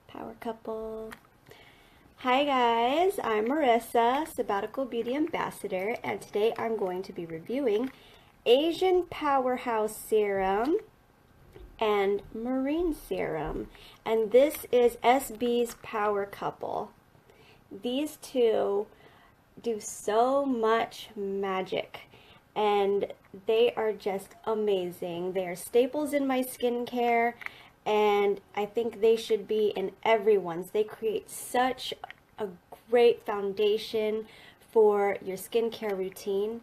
Power couple. Hi guys, I'm Marissa, Sabbatical Beauty Ambassador, and today I'm going to be reviewing Asian Powerhouse Serum and Marine Serum. And this is SB's Power Couple. These two do so much magic and they are just amazing. They are staples in my skincare, and I think they should be in everyone's. They create such a great foundation for your skincare routine.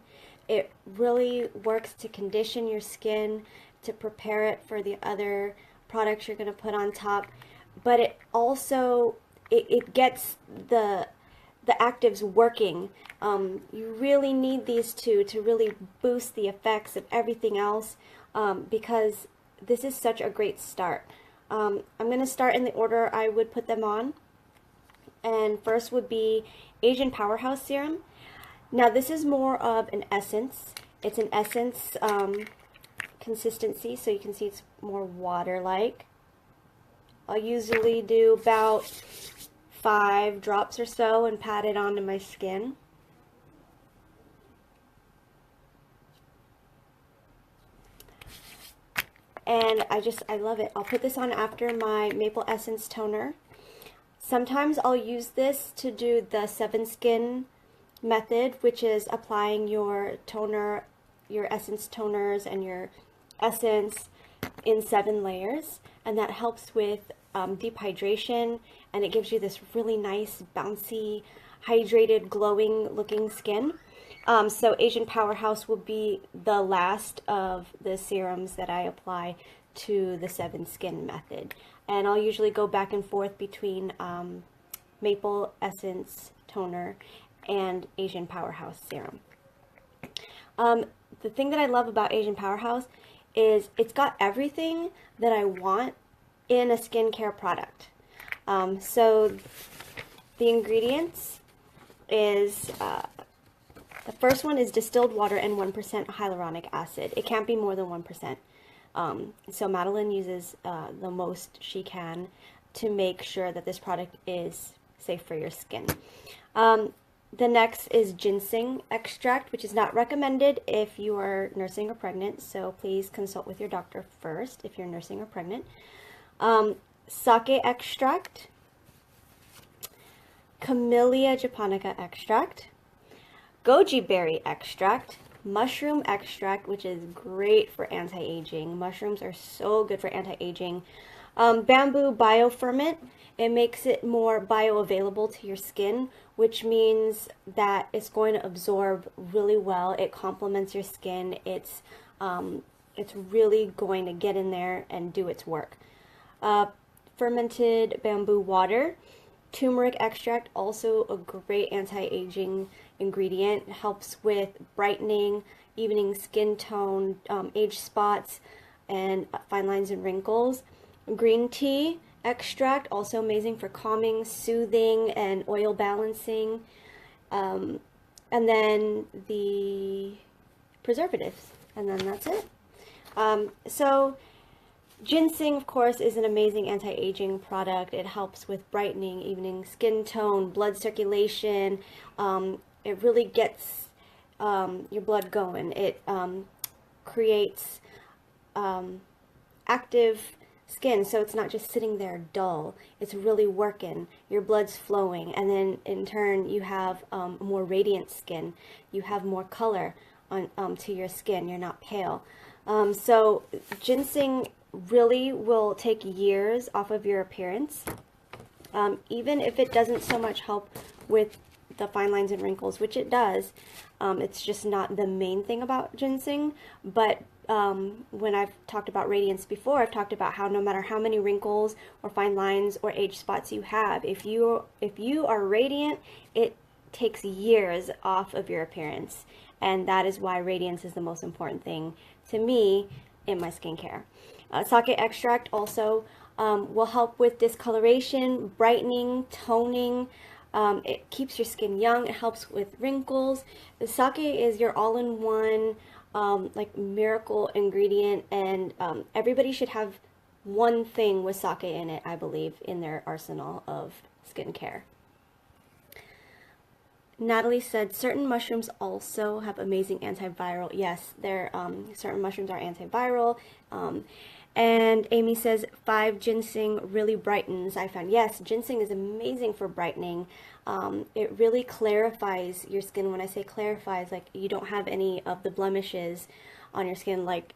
It really works to condition your skin, to prepare it for the other products you're going to put on top, but it also it gets the actives working. You really need these two to really boost the effects of everything else, because this is such a great start. I'm going to start in the order I would put them on. And first would be Asian Powerhouse Serum. Now this is more of an essence. It's an essence consistency, so you can see it's more water-like. I'll usually do about 5 drops or so and pat it onto my skin. And I love it. I'll put this on after my Maple Essence toner. Sometimes I'll use this to do the 7 skin method, which is applying your toner, your essence toners and your essence in 7 layers. And that helps with deep hydration, and it gives you this really nice, bouncy, hydrated, glowing looking skin. So Asian Powerhouse will be the last of the serums that I apply to the 7 skin method. And I'll usually go back and forth between Maple Essence Toner and Asian Powerhouse Serum. The thing that I love about Asian Powerhouse is it's got everything that I want in a skincare product. So the ingredients is the first one is distilled water and 1% hyaluronic acid. It can't be more than 1%. So Madeline uses the most she can to make sure that this product is safe for your skin. The next is ginseng extract, which is not recommended if you are nursing or pregnant. So please consult with your doctor first if you're nursing or pregnant. Sake extract, Camellia japonica extract, goji berry extract, mushroom extract, which is great for anti-aging. Mushrooms are so good for anti-aging. Bamboo bioferment, it makes it more bioavailable to your skin, which means that it's going to absorb really well. It complements your skin. It's really going to get in there and do its work. Fermented bamboo water, turmeric extract, also a great anti-aging ingredient. It helps with brightening, evening skin tone, age spots, and fine lines and wrinkles. Green tea extract, also amazing for calming, soothing, and oil balancing. And then the preservatives, and then that's it. So ginseng, of course, is an amazing anti-aging product. It helps with brightening, evening skin tone, blood circulation. It really gets your blood going. It creates active skin, so it's not just sitting there dull. It's really working. Your blood's flowing, and then in turn you have more radiant skin. You have more color on to your skin. You're not pale. So ginseng really will take years off of your appearance, even if it doesn't so much help with the fine lines and wrinkles, which it does. It's just not the main thing about ginseng. But when I've talked about radiance before, I've talked about how no matter how many wrinkles or fine lines or age spots you have, if you are radiant, it takes years off of your appearance. And that is why radiance is the most important thing to me in my skincare. Sake extract also will help with discoloration, brightening, toning. It keeps your skin young. It helps with wrinkles. The sake is your all-in-one like miracle ingredient, and everybody should have one thing with sake in it, I believe, in their arsenal of skincare. Natalie said, certain mushrooms also have amazing antiviral. Yes, certain mushrooms are antiviral. And Amy says, 5 ginseng really brightens, I found. Yes, ginseng is amazing for brightening. It really clarifies your skin. When I say clarifies, like you don't have any of the blemishes on your skin, like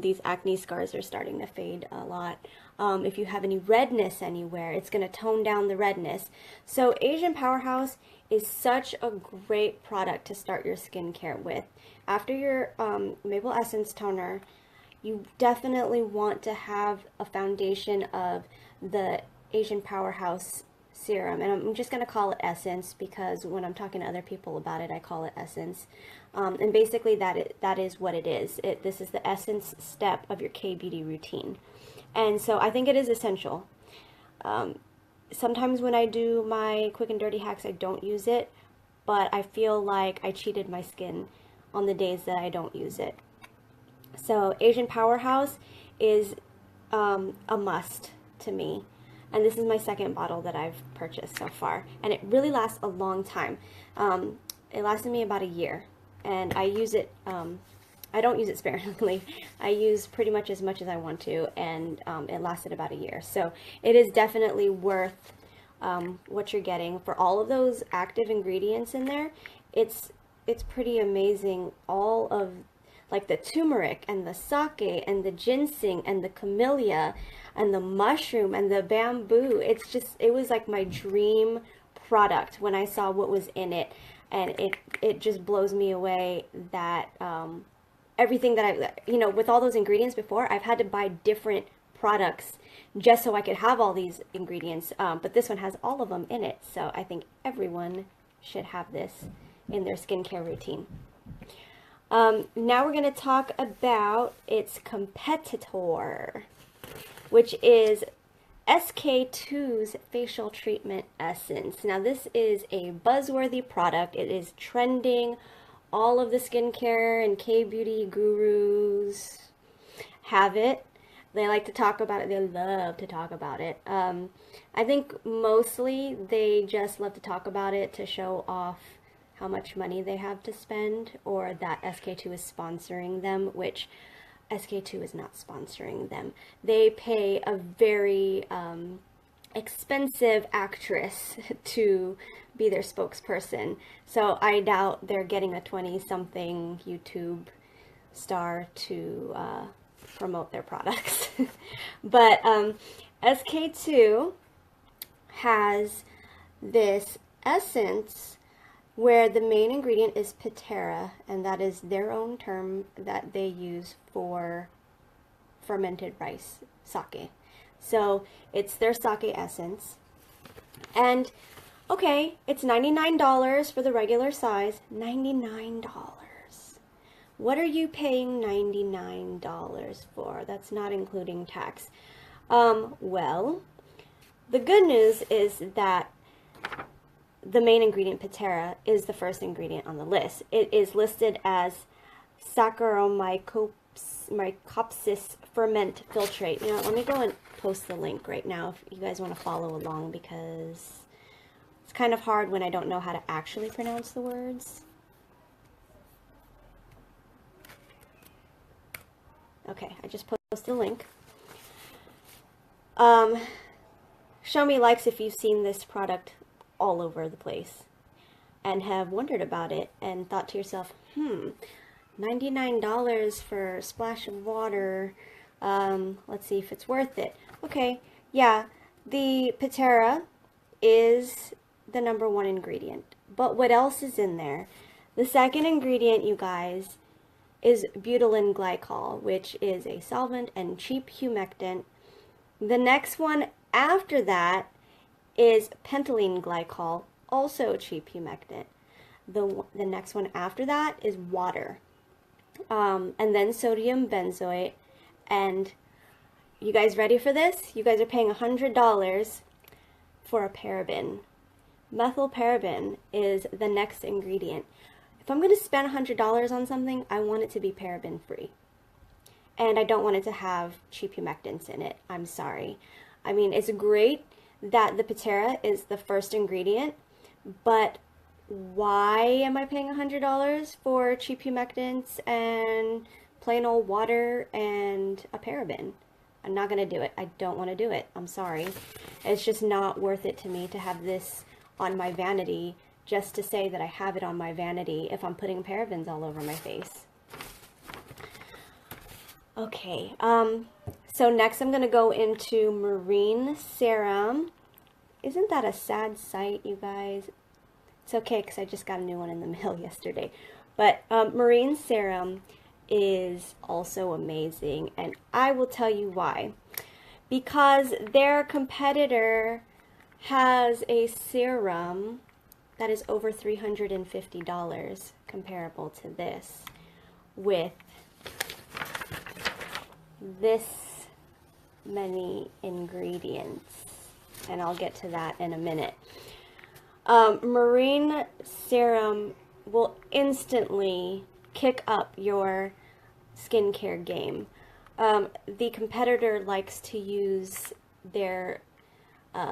these acne scars are starting to fade a lot. If you have any redness anywhere, it's going to tone down the redness. So Asian Powerhouse is such a great product to start your skincare with. After your Maple Essence Toner, you definitely want to have a foundation of the Asian Powerhouse Serum. And I'm just going to call it Essence because when I'm talking to other people about it, I call it Essence. And basically that is what it is. This is the Essence step of your K-Beauty routine. And so I think it is essential. Sometimes when I do my quick and dirty hacks, I don't use it, but I feel like I cheated my skin on the days that I don't use it. So Asian Powerhouse is a must to me. And this is my second bottle that I've purchased so far. And it really lasts a long time. It lasted me about a year. And I use it, I don't use it sparingly. I use pretty much as I want to. And it lasted about a year. So it is definitely worth what you're getting. For all of those active ingredients in there, it's pretty amazing. All of like the turmeric and the sake and the ginseng and the camellia and the mushroom and the bamboo. It was like my dream product when I saw what was in it. And it just blows me away that everything that with all those ingredients before, I've had to buy different products just so I could have all these ingredients. But this one has all of them in it. So I think everyone should have this in their skincare routine. Now we're going to talk about its competitor, which is SK2's Facial Treatment Essence. Now this is a buzzworthy product. It is trending. All of the skincare and K-beauty gurus have it. They like to talk about it. They love to talk about it. I think mostly they just love to talk about it to show off how much money they have to spend, or that SK2 is sponsoring them, which SK2 is not sponsoring them. They pay a very expensive actress to be their spokesperson. So I doubt they're getting a 20-something YouTube star to promote their products. But SK2 has this essence where the main ingredient is pitera, and that is their own term that they use for fermented rice, sake. So it's their sake essence. And okay, it's $99 for the regular size. $99. What are you paying $99 for? That's not including tax. Well, the good news is that the main ingredient, pitera, is the first ingredient on the list. It is listed as Saccharomyces ferment filtrate. Let me go and post the link right now if you guys want to follow along, because it's kind of hard when I don't know how to actually pronounce the words. Okay, I just posted the link. Show me likes if you've seen this product all over the place and have wondered about it and thought to yourself, $99 for a splash of water. Let's see if it's worth it. Okay, yeah, the pitera is the #1 ingredient. But what else is in there? The second ingredient, you guys, is butylene glycol, which is a solvent and cheap humectant. The next one after that is pentylene glycol, also a cheap humectant. The next one after that is water. And then sodium benzoate. And you guys ready for this? You guys are paying $100 for a paraben. Methylparaben is the next ingredient. If I'm going to spend $100 on something, I want it to be paraben free. and I don't want it to have cheap humectants in it. I'm sorry. I mean, it's great that the Pitera is the first ingredient, but why am I paying $100 for cheap humectants and plain old water and a paraben? I'm not going to do it. I don't want to do it. I'm sorry. It's just not worth it to me to have this on my vanity just to say that I have it on my vanity if I'm putting parabens all over my face. Okay, so next I'm going to go into Marine Serum. Isn't that a sad sight, you guys? It's okay because I just got a new one in the mail yesterday. But Marine Serum is also amazing, and I will tell you why. Because their competitor has a serum that is over $350 comparable to this, with this many ingredients, and I'll get to that in a minute. Marine Serum will instantly kick up your skincare game. The competitor likes to use their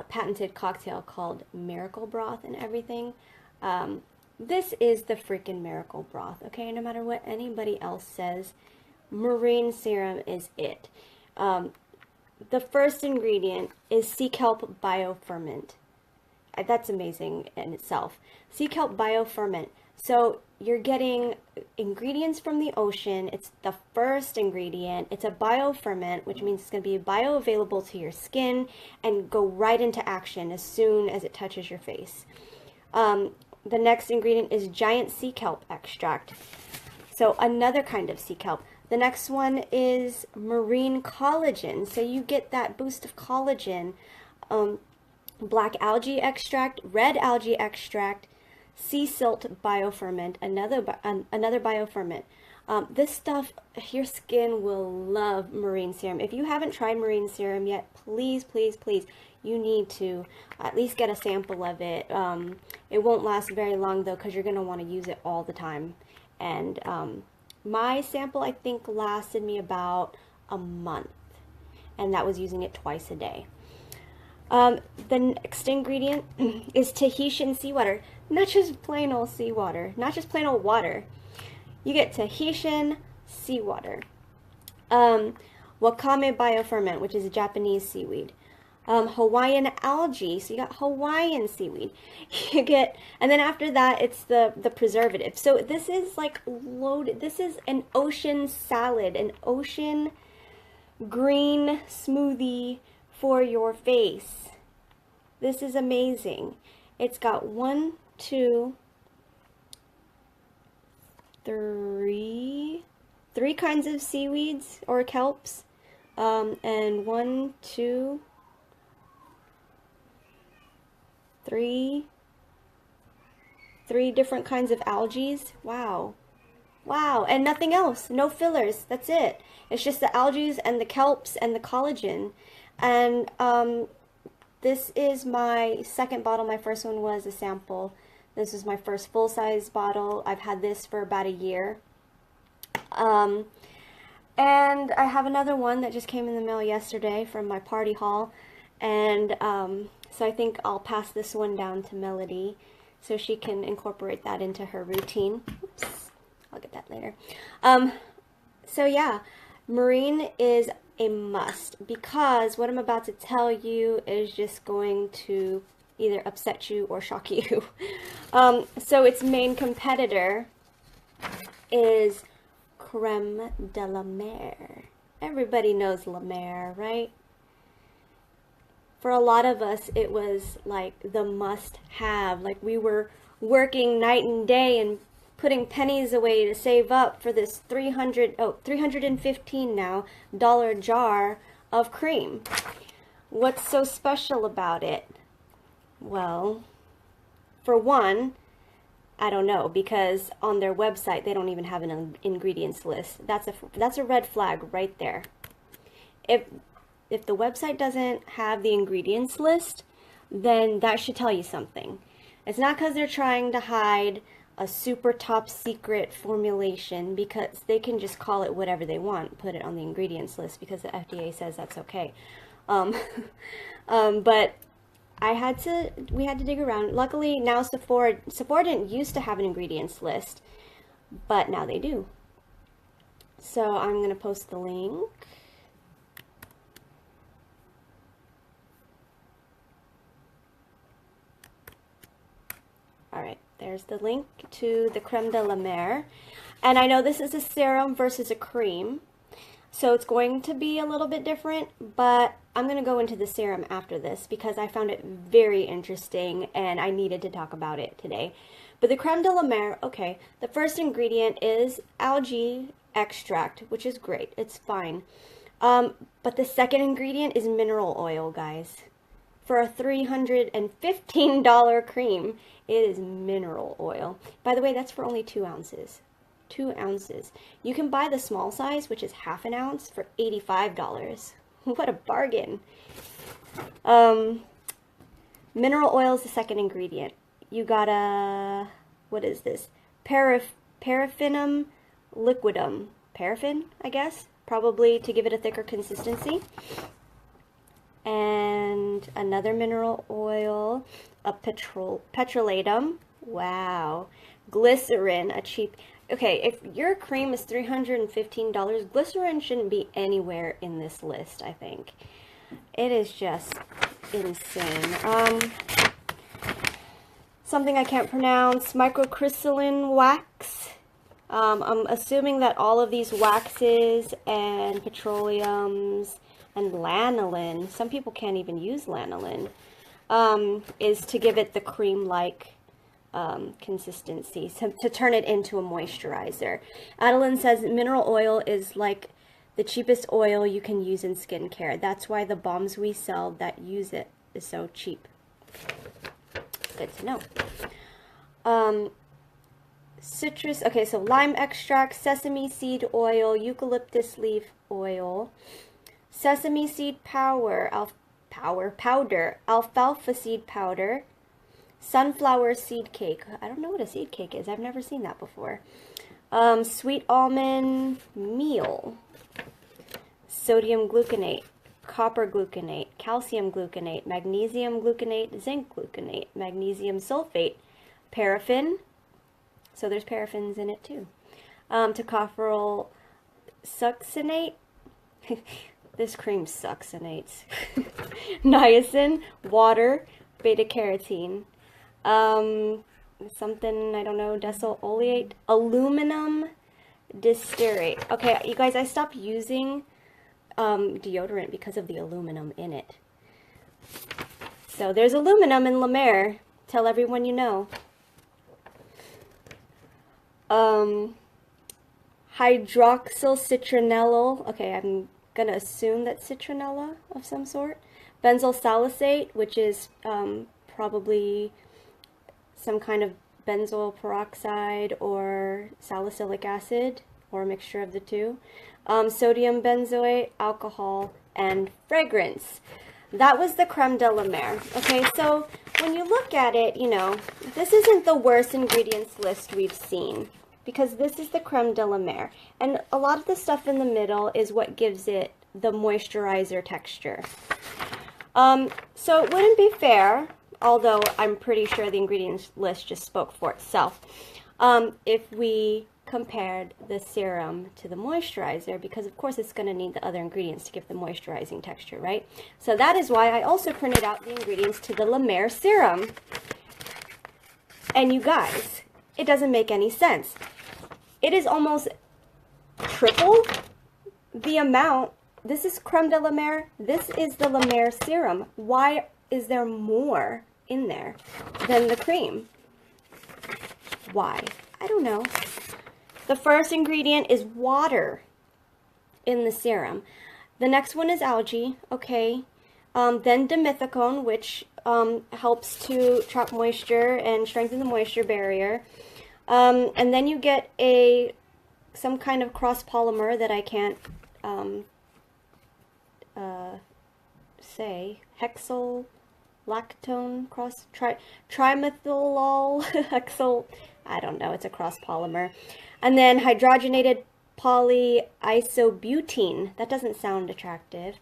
patented cocktail called Miracle Broth and everything. This is the freaking Miracle Broth, okay? No matter what anybody else says, Marine Serum is it. The first ingredient is sea kelp bioferment. That's amazing in itself. Sea kelp bioferment. So you're getting ingredients from the ocean. It's the first ingredient. It's a bioferment, which means it's going to be bioavailable to your skin and go right into action as soon as it touches your face. The next ingredient is giant sea kelp extract. So another kind of sea kelp. The next one is marine collagen. So you get that boost of collagen. Black algae extract, red algae extract, sea silt bioferment, another bioferment. This stuff, your skin will love Marine Serum. If you haven't tried Marine Serum yet, please, please, please, you need to at least get a sample of it. It won't last very long though, because you're going to want to use it all the time. And my sample, I think, lasted me about a month, and that was using it twice a day. The next ingredient is Tahitian seawater. Not just plain old seawater, not just plain old water. You get Tahitian seawater. Wakame bioferment, which is a Japanese seaweed. Hawaiian algae, so you got Hawaiian seaweed. You get, and then after that, it's the preservative. So this is like loaded. This is an ocean salad, an ocean green smoothie for your face. This is amazing. It's got 1, 2, 3 kinds of seaweeds or kelps, and 1, 2, 3 different kinds of algae. Wow. Wow, and nothing else, no fillers, that's it. It's just the algae and the kelps and the collagen. And this is my second bottle. My first one was a sample. This is my first full-size bottle. I've had this for about a year. And I have another one that just came in the mail yesterday from my party haul. And so I think I'll pass this one down to Melody so she can incorporate that into her routine. Oops, I'll get that later. So yeah, Marine is a must, because what I'm about to tell you is just going to either upset you or shock you. So its main competitor is Creme de Mer. Everybody knows La Mer, right? For a lot of us, it was like the must-have. Like we were working night and day and putting pennies away to save up for this $315 now jar of cream. What's so special about it? Well, for one, I don't know, because on their website they don't even have an ingredients list. That's a red flag right there. If the website doesn't have the ingredients list, then that should tell you something. It's not because they're trying to hide a super top secret formulation because they can just call it whatever they want, put it on the ingredients list because the FDA says that's okay. But we had to dig around. Luckily now Sephora didn't used to have an ingredients list, but now they do. So I'm going to post the link. All right, there's the link to the Creme de Mer. And I know this is a serum versus a cream, so it's going to be a little bit different, but I'm going to go into the serum after this because I found it very interesting and I needed to talk about it today. But the Creme de Mer, okay, the first ingredient is algae extract, which is great. It's fine. But the second ingredient is mineral oil, guys. For a $315 cream, it is mineral oil. By the way, that's for only 2 ounces. 2 ounces. You can buy the small size, which is half an ounce, for $85. What a bargain. Mineral oil is the second ingredient. You got a, what is this? Paraffinum liquidum. Paraffin, I guess, probably to give it a thicker consistency. And another mineral oil, a petrolatum. Wow. Glycerin, a cheap. Okay, if your cream is $315, glycerin shouldn't be anywhere in this list, I think. It is just insane. Something I can't pronounce, microcrystalline wax. I'm assuming that all of these waxes and petroleums and lanolin, some people can't even use lanolin, is to give it the cream-like consistency, to turn it into a moisturizer. Adeline says mineral oil is like the cheapest oil you can use in skincare. That's why the balms we sell that use it is so cheap. Good to know. Citrus, okay, so lime extract, sesame seed oil, eucalyptus leaf oil, sesame seed powder, alfalfa seed powder, sunflower seed cake. I don't know what a seed cake is. I've never seen that before. Sweet almond meal, sodium gluconate, copper gluconate, calcium gluconate, magnesium gluconate, zinc gluconate, magnesium sulfate, paraffin. So there's paraffins in it too. Tocopherol succinate. This cream succinates. Niacin, water, beta carotene. Something, I don't know, decyl oleate, aluminum distearate. Okay, you guys, I stopped using deodorant because of the aluminum in it. So there's aluminum in La Mer. Tell everyone you know. Hydroxyl citronellyl. Okay, I'm gonna assume that's citronella of some sort. Benzyl salicylate, which is probably some kind of benzoyl peroxide or salicylic acid, or a mixture of the two. Sodium benzoate, alcohol, and fragrance. That was the Creme de Mer. Okay, so when you look at it, you know, this isn't the worst ingredients list we've seen, because this is the Creme de Mer. And a lot of the stuff in the middle is what gives it the moisturizer texture. So it wouldn't be fair, although I'm pretty sure the ingredients list just spoke for itself, if we compared the serum to the moisturizer, because of course it's going to need the other ingredients to give the moisturizing texture, right? So that is why I also printed out the ingredients to the La Mer serum. And you guys, it doesn't make any sense. It is almost triple the amount. This is Creme de la Mer. This is the La Mer serum. Why is there more in there than the cream? Why? I don't know. The first ingredient is water in the serum. The next one is algae, okay. Then dimethicone, which helps to trap moisture and strengthen the moisture barrier. And then you get some kind of cross polymer that I can't say. Hexyl lactone trimethylol hexyl, I don't know, it's a cross polymer. And then hydrogenated polyisobutene, that doesn't sound attractive.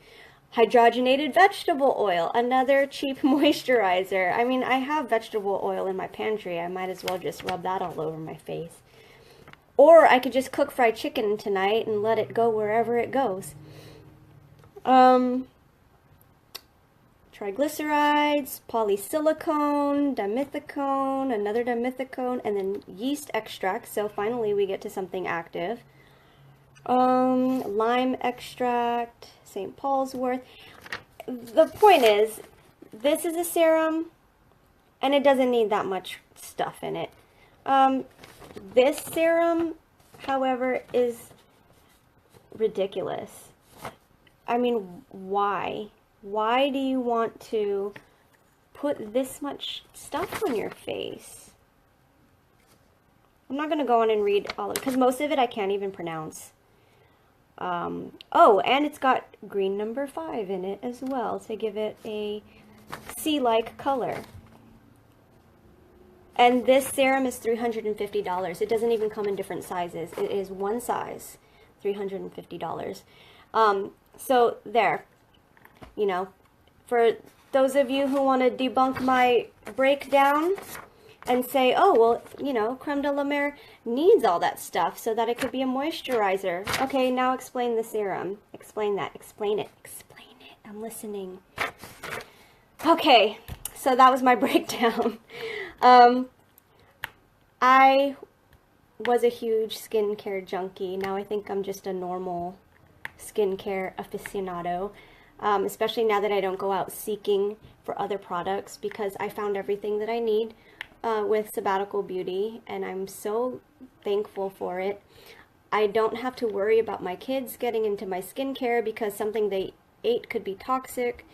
Hydrogenated vegetable oil, another cheap moisturizer. I mean, I have vegetable oil in my pantry. I might as well just rub that all over my face. Or I could just cook fried chicken tonight and let it go wherever it goes. Triglycerides, polysilicone, dimethicone, another dimethicone, and then yeast extract. So finally we get to something active. Lime extract, St. Paul's worth. The point is, this is a serum, and it doesn't need that much stuff in it. This serum, however, is ridiculous. I mean, why? Why do you want to put this much stuff on your face? I'm not going to go on and read all of it, because most of it I can't even pronounce. Oh, and it's got green number 5 in it as well to give it a sea-like color. And this serum is $350. It doesn't even come in different sizes. It is one size, $350. So there, you know, for those of you who want to debunk my breakdown and say, oh, well, you know, Creme de la Mer needs all that stuff so that it could be a moisturizer. Okay, now explain the serum. Explain that. Explain it. Explain it. I'm listening. Okay, so that was my breakdown. I was a huge skincare junkie. Now I think I'm just a normal skincare aficionado, especially now that I don't go out seeking for other products, because I found everything that I need with Sabbatical Beauty, and I'm so thankful for it. I don't have to worry about my kids getting into my skincare because something they ate could be toxic.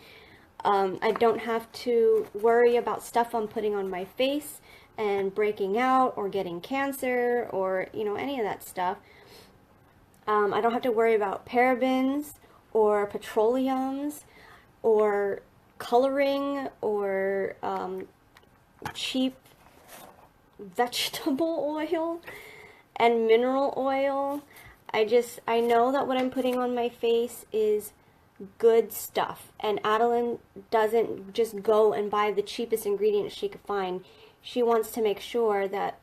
I don't have to worry about stuff I'm putting on my face and breaking out or getting cancer or, you know, any of that stuff. I don't have to worry about parabens or petroleums or coloring or cheap vegetable oil and mineral oil. I know that what I'm putting on my face is good stuff, and Adeline doesn't just go and buy the cheapest ingredients she could find. She wants to make sure that,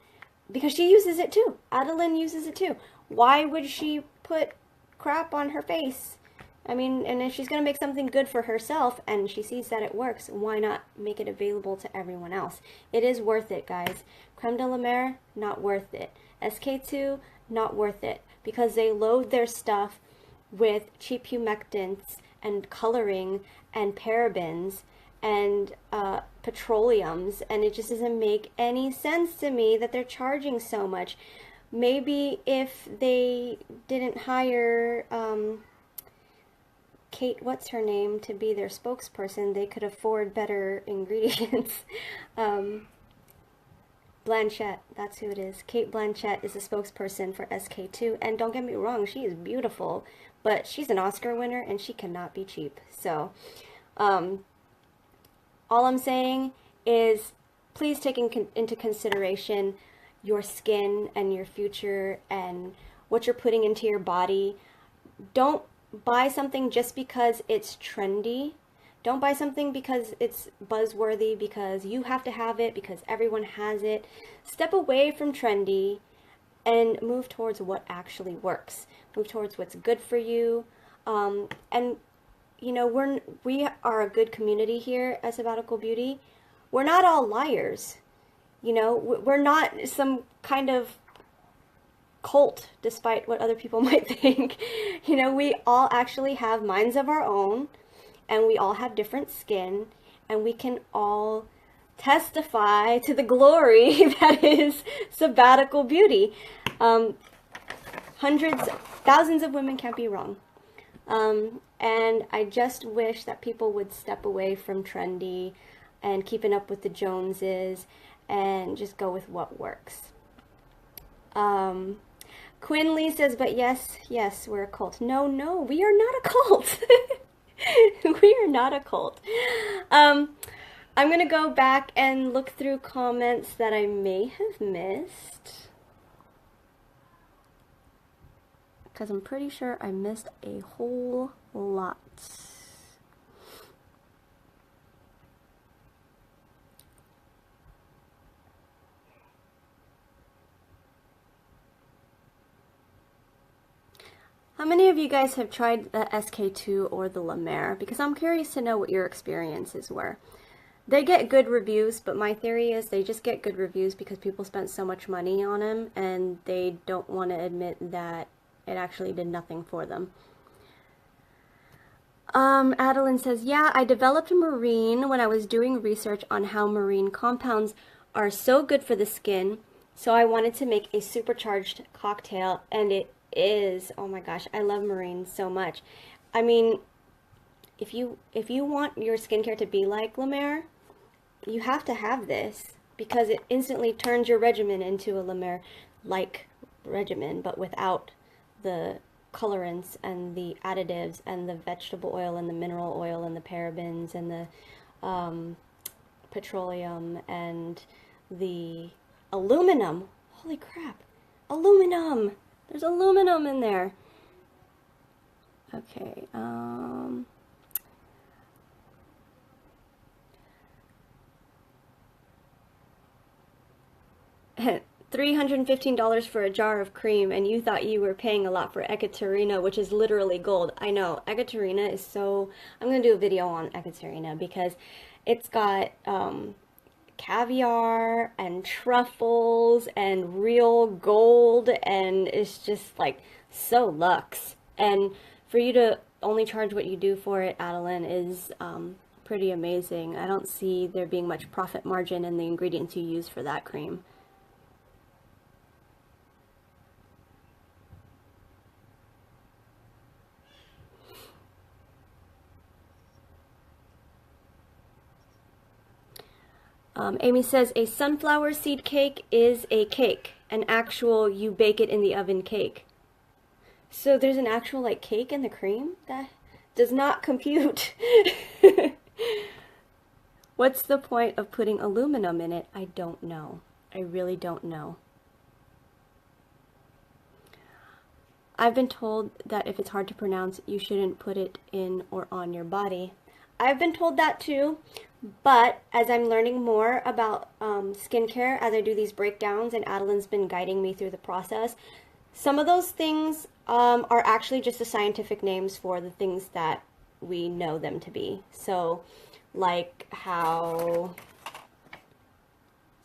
because she uses it too. Adeline uses it too. Why would she put crap on her face? I mean, and if she's going to make something good for herself and she sees that it works, why not make it available to everyone else? It is worth it, guys. Creme de la Mer, not worth it. SK2, not worth it, because they load their stuff with cheap humectants and coloring and parabens and petroleums, and it just doesn't make any sense to me that they're charging so much. Maybe if they didn't hire Kate, what's her name, to be their spokesperson, they could afford better ingredients. Blanchett, that's who it is. Kate Blanchett is the spokesperson for SK2, and don't get me wrong, she is beautiful, but she's an Oscar winner and she cannot be cheap. So all I'm saying is, please take into consideration your skin and your future and what you're putting into your body. Don't buy something just because it's trendy. Don't buy something because it's buzzworthy, because you have to have it, because everyone has it. Step away from trendy and move towards what actually works. Move towards what's good for you. And you know, we are a good community here at Sabbatical Beauty. We're not all liars. You know, we're not some kind of cult, despite what other people might think. You know, we all actually have minds of our own, and we all have different skin, and we can all testify to the glory that is Sabbatical Beauty. Hundreds, thousands of women can't be wrong. And I just wish that people would step away from trendy and keeping up with the Joneses and just go with what works. Quinley says, but yes, we're a cult. No, we are not a cult. We are not a cult. I'm going to go back and look through comments that I may have missed, because I'm pretty sure I missed a whole lot. How many of you guys have tried the SK2 or the La Mer? Because I'm curious to know what your experiences were. They get good reviews, but my theory is they just get good reviews because people spent so much money on them and they don't want to admit that it actually did nothing for them. Adeline says, yeah, I developed marine when I was doing research on how marine compounds are so good for the skin, so I wanted to make a supercharged cocktail, and it is, oh my gosh, I love marine so much. I mean, if you want your skincare to be like La Mer, you have to have this, because it instantly turns your regimen into a La Mer-like regimen, but without the colorants and the additives and the vegetable oil and the mineral oil and the parabens and the petroleum and the aluminum. Holy crap, aluminum! There's aluminum in there. Okay, $315 for a jar of cream, and you thought you were paying a lot for Ekaterina, which is literally gold. I know, Ekaterina is so... I'm going to do a video on Ekaterina because it's got caviar and truffles and real gold, and it's just like so luxe. And for you to only charge what you do for it, Adeline, is pretty amazing. I don't see there being much profit margin in the ingredients you use for that cream. Amy says, a sunflower seed cake is a cake, an actual you bake it in the oven cake. So there's an actual like cake in the cream? That does not compute. What's the point of putting aluminum in it? I don't know. I really don't know. I've been told that if it's hard to pronounce, you shouldn't put it in or on your body. I've been told that too. But as I'm learning more about skincare, as I do these breakdowns, and Adeline's been guiding me through the process, some of those things are actually just the scientific names for the things that we know them to be. So, like how,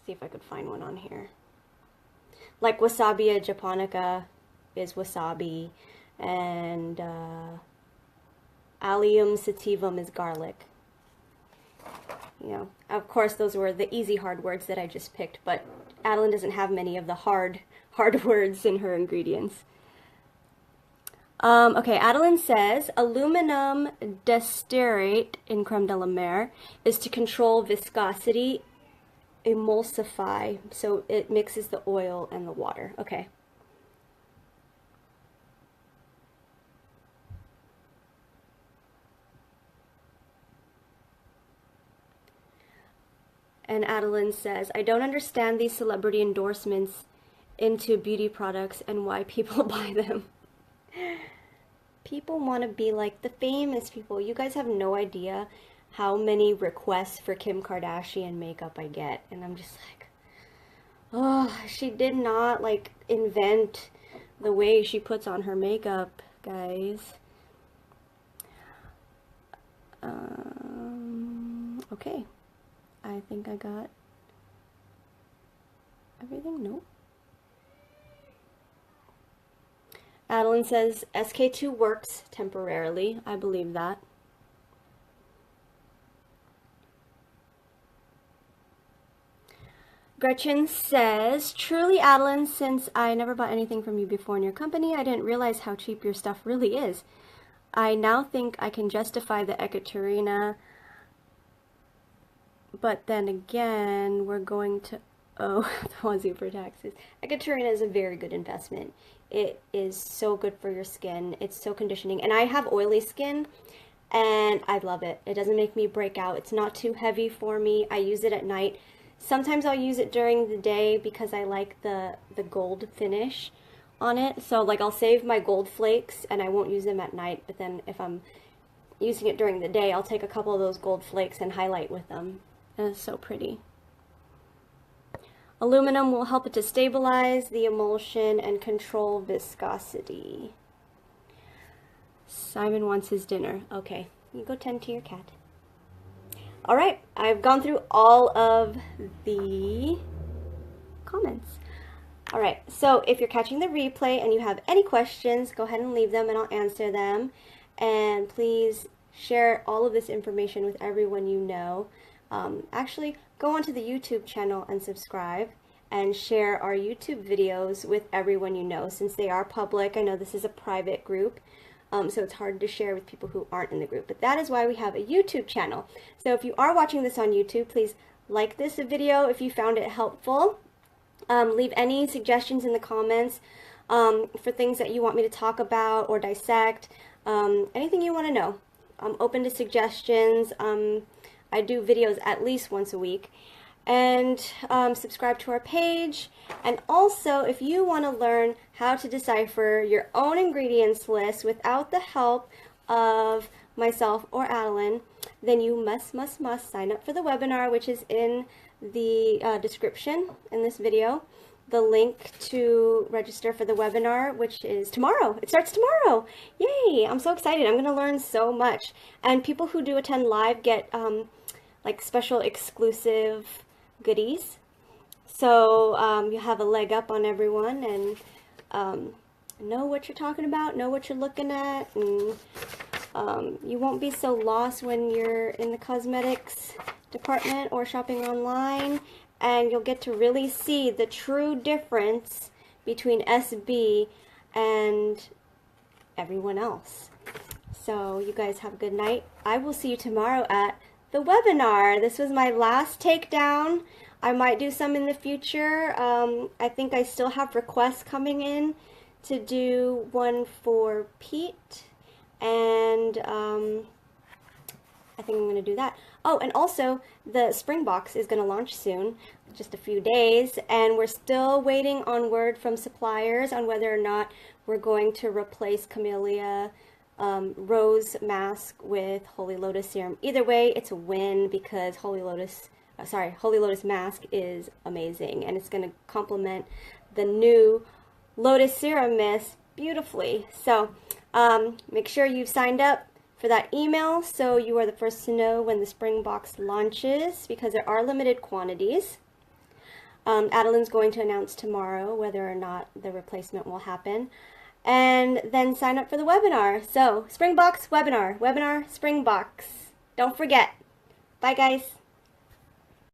see if I could find one on here. Like Wasabia japonica is wasabi, and Allium sativum is garlic. You know, of course, those were the easy hard words that I just picked, but Adeline doesn't have many of the hard words in her ingredients. Okay, Adeline says, aluminum distearate in Creme de la Mer is to control viscosity, emulsify, so it mixes the oil and the water. Okay. And Adeline says, I don't understand these celebrity endorsements into beauty products and why people buy them. People want to be like the famous people. You guys have no idea how many requests for Kim Kardashian makeup I get. And I'm just like, oh, she did not like invent the way she puts on her makeup, guys. Okay. I think I got everything. Nope. Adeline says SK2 works temporarily. I believe that. Gretchen says, truly Adeline, since I never bought anything from you before in your company, I didn't realize how cheap your stuff really is. I now think I can justify the Ekaterina, but then again, we're going to owe the Wazoo for taxes. Ekaterina is a very good investment. It is so good for your skin. It's so conditioning. And I have oily skin, and I love it. It doesn't make me break out. It's not too heavy for me. I use it at night. Sometimes I'll use it during the day because I like the gold finish on it. So like I'll save my gold flakes and I won't use them at night, but then if I'm using it during the day, I'll take a couple of those gold flakes and highlight with them. And it's so pretty. Aluminum will help it to stabilize the emulsion and control viscosity. Simon wants his dinner. Okay, you go tend to your cat. All right, I've gone through all of the comments. All right, so if you're catching the replay and you have any questions, go ahead and leave them and I'll answer them. And please share all of this information with everyone you know. Actually, go onto the YouTube channel and subscribe and share our YouTube videos with everyone you know. Since they are public, I know this is a private group, so it's hard to share with people who aren't in the group. But that is why we have a YouTube channel. So if you are watching this on YouTube, please like this video if you found it helpful. Leave any suggestions in the comments for things that you want me to talk about or dissect. Anything you want to know. I'm open to suggestions. I do videos at least once a week. And subscribe to our page. And also, if you want to learn how to decipher your own ingredients list without the help of myself or Adeline, then you must sign up for the webinar, which is in the description in this video. The link to register for the webinar, which is tomorrow. It starts tomorrow. Yay! I'm so excited. I'm going to learn so much. And people who do attend live get like special exclusive goodies. So you have a leg up on everyone and know what you're talking about, know what you're looking at, and you won't be so lost when you're in the cosmetics department or shopping online. And you'll get to really see the true difference between SB and everyone else. So you guys have a good night. I will see you tomorrow at the webinar. This was my last takedown. I might do some in the future. I think I still have requests coming in to do one for Pete. And I think I'm going to do that. Oh, and also the spring box is going to launch soon, just a few days, and we're still waiting on word from suppliers on whether or not we're going to replace Camellia Rose Mask with Holy Lotus Serum. Either way, it's a win because Holy Lotus Mask is amazing, and it's going to complement the new Lotus Serum Mist beautifully. So make sure you've signed up for that email so you are the first to know when the spring box launches, because there are limited quantities. Adeline's going to announce tomorrow whether or not the replacement will happen. And then sign up for the webinar. So spring box, webinar, webinar, spring box. Don't forget. Bye guys.